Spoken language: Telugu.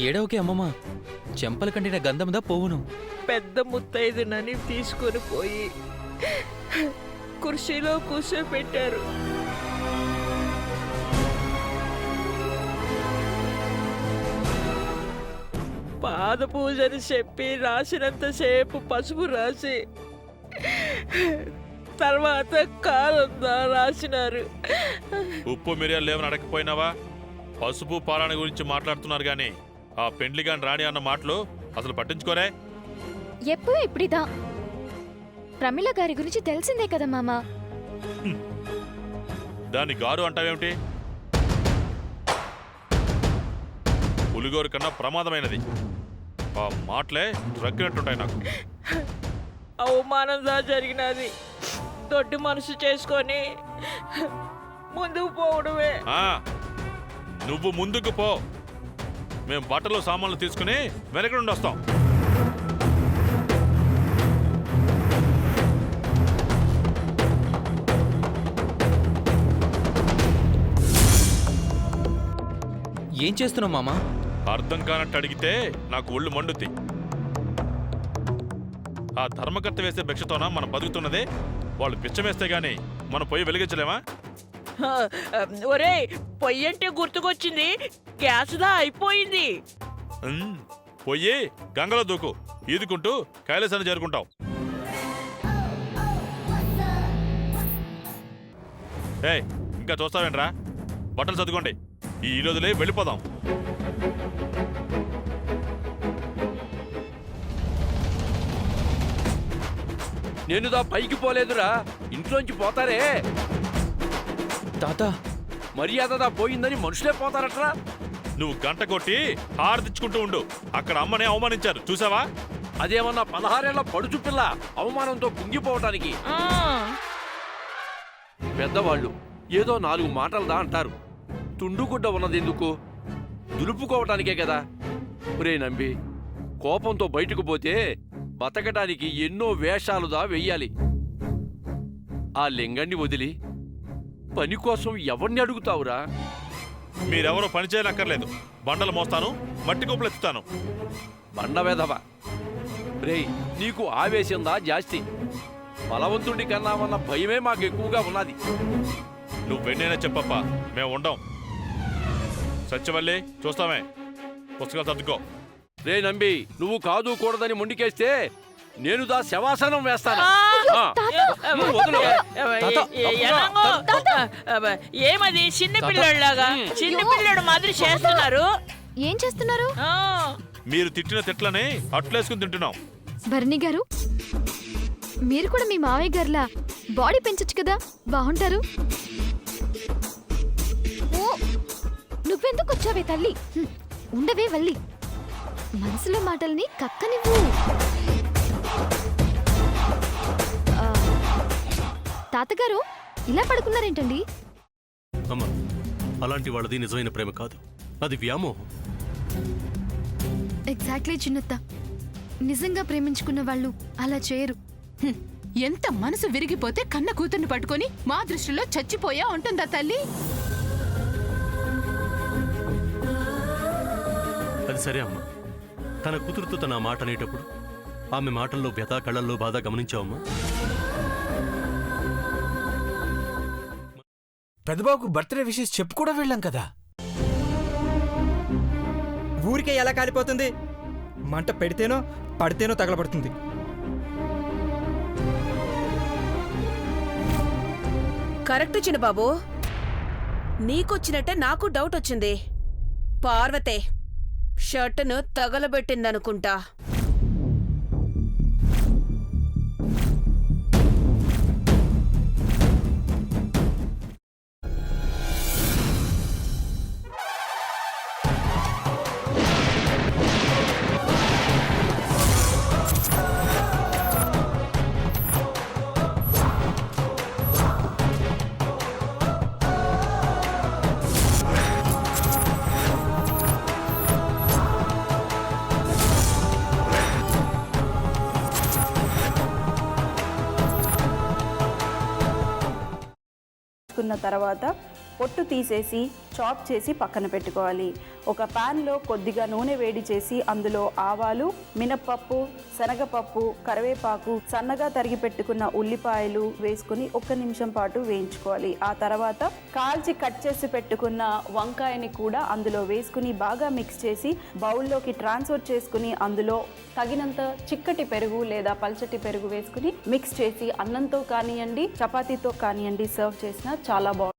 ఏడవకే అమ్మమ్మ, చెంపల కంటిన గంధందా పోవును. పెద్ద ముత్తైదునని తీసుకొని పోయి కుర్చీలో కూర్చోపెట్టారు. పాద పూజని చెప్పి రాసినంతసేపు పసుపు రాసి తర్వాత కాలందా రాసినారు. ఉప్పు మిరియాలు లేవని అడగకపోయినావా? పసుపు పాలన గురించి మాట్లాడుతున్నారు గాని ఆ పెండ్లిగాని రాణి అన్న మాటలు అసలు పట్టించుకోరే. ఎప్పుడు ఇప్పుడిదా ప్రమిళ గారి గురించి తెలిసిందే కదా మామ. దాన్ని గారు అంటావేమిటి? పులిగోరు కన్నా ప్రమాదమైనది. ఆ మాటలే రగ్గినట్టుంటాయి నాకు. అవమానంగా జరిగినది. దొడ్డు మనసు చేసుకొని ముందుకు పోవడమే. నువ్వు ముందుకు పో, మేము బట్టలు సామాన్లు తీసుకుని వెనక నుండి వస్తాం. ఏం చేస్తున్నావు మామా? అర్థం కానట్టు అడిగితే నాకు ఒళ్ళు మండుద్ది. ఆ ధర్మకర్త వేసే భిక్షతోనా మనం బతుకుతున్నదే? వాళ్ళు పిచ్చమేస్తే గాని మనం పొయ్యి వెలిగించలేమా? ఒరే, పొయ్యి అంటే గుర్తుకొచ్చింది, గ్యాస్దా అయిపోయింది. పొయ్యి గంగలో దూకు, ఈదుకుంటూ కైలాసాన్ని చేరుకుంటాం. ఏయ్, ఇంకా చూస్తావేంట్రా? బట్టలు చదువుకోండి, ఈ రోజులే వెళ్ళిపోదాం. నేనుదా పైకి పోలేదురా, ఇంట్లోంచి పోతారే. తాత, మర్యాదదా పోయిందని మనుషులే పోతారట్రా. నువ్వు గంట కొట్టి హారతిచ్చుకుంటూ ఉండు. అక్కడ అమ్మనే అవమానించారు చూసావా? అదేమన్నా 16 ఏళ్ల పడుచు పిల్ల అవమానంతో కుంగిపోవటానికి? పెద్దవాళ్ళు ఏదో 4 మాటలదా అంటారు. తుండుగుడ్డ ఉన్నదెందుకు? దులుపుకోవటానికే కదా. ఒరే నంబి, కోపంతో బయటకు పోతే బతకటానికి ఎన్నో వేషాలుదా వెయ్యాలి. ఆ లింగాన్ని వదిలి పని కోసం ఎవరిని అడుగుతావురా? మీరెవరో పని చేయనక్కర్లేదు. బండలు మోస్తాను, మట్టి కుప్పలు ఎత్తుతాను. బండవేధవ. రేయ్, నీకు ఆవేశందా జాస్తి. బలవంతుడి కన్నామన్న భయమే మాకు ఎక్కువగా ఉన్నది. నువ్వెన్నైనా చెప్పప్పా, మేము ఉండం. సత్యవల్లి, చూస్తామే, పుస్తకాలు సర్దుకో. రే నంబి, నువ్వు కాదు కూడదని మొండికేస్తే నేనుదా శవాసనం వేస్తాను. ఏమది చిన్న పిల్లలాగా? చిన్న పిల్లడు మాదిరి చేస్తున్నారు. ఏం చేస్తున్నారు? మీరు తిట్టిన తిట్లని అట్లేసుకుని తింటున్నాం. భరణి గారు, మీరు కూడా మీ మావయ్య గారిలా బాడీ పెంచొచ్చు కదా, బాగుంటారు. నువ్వెందుకు వచ్చావే తల్లి? ఉండవే వల్లి, మనసులో మాటల్ని కక్కనివ్వు. తాతగారు, ఇలా పడుకున్నారేంటండి? అమ్మా, అలాంటి వాళ్ళది నిజమైన ప్రేమ కాదు, అది వ్యామోహం. ఎగ్జాక్ట్లీ చిన్నత్త, నిజంగా ప్రేమించుకున్న వాళ్ళు అలా చేయరు. ఎంత మనసు విరిగిపోతే కన్న కూతుర్ని పట్టుకొని మా దృష్టిలో చచ్చిపోయా ఉంటుందా తల్లి? అది సరే అమ్మా, తన కూతురుతో తన మాట అనేటప్పుడు ఆమె మాటల్లో వ్యథ, కళ్ళల్లో బాధ గమనించావమ్మా? పెద్దబాబుకు బర్త్డే విషెస్ చెప్పు కూడా వెళ్ళాం కదా. ఊరికే ఎలా కాలిపోతుంది? మంట పెడితేనో పడితేనో తగలబడుతుంది. కరెక్ట్ చిన్నబాబు, నీకొచ్చినట్టే నాకు డౌట్ వచ్చింది. పార్వతే షర్టును తగలబెట్టిందనుకుంటా. తర్వాత పొట్టు తీసేసి చాప్ చేసి పక్కన పెట్టుకోవాలి. ఒక ప్యాన్లో కొద్దిగా నూనె వేడి చేసి అందులో ఆవాలు, మినప్పప్పు, శనగపప్పు, కరివేపాకు, సన్నగా తరిగి పెట్టుకున్న ఉల్లిపాయలు వేసుకుని 1 నిమిషం పాటు వేయించుకోవాలి. ఆ తర్వాత కాల్చి కట్ చేసి పెట్టుకున్న వంకాయని కూడా అందులో వేసుకుని బాగా మిక్స్ చేసి బౌల్లోకి ట్రాన్స్ఫర్ చేసుకుని అందులో తగినంత చిక్కటి పెరుగు లేదా పల్చటి పెరుగు వేసుకుని మిక్స్ చేసి అన్నంతో కానివ్వండి, చపాతీతో కానివ్వండి సర్వ్ చేసినా చాలా బాగుంటుంది.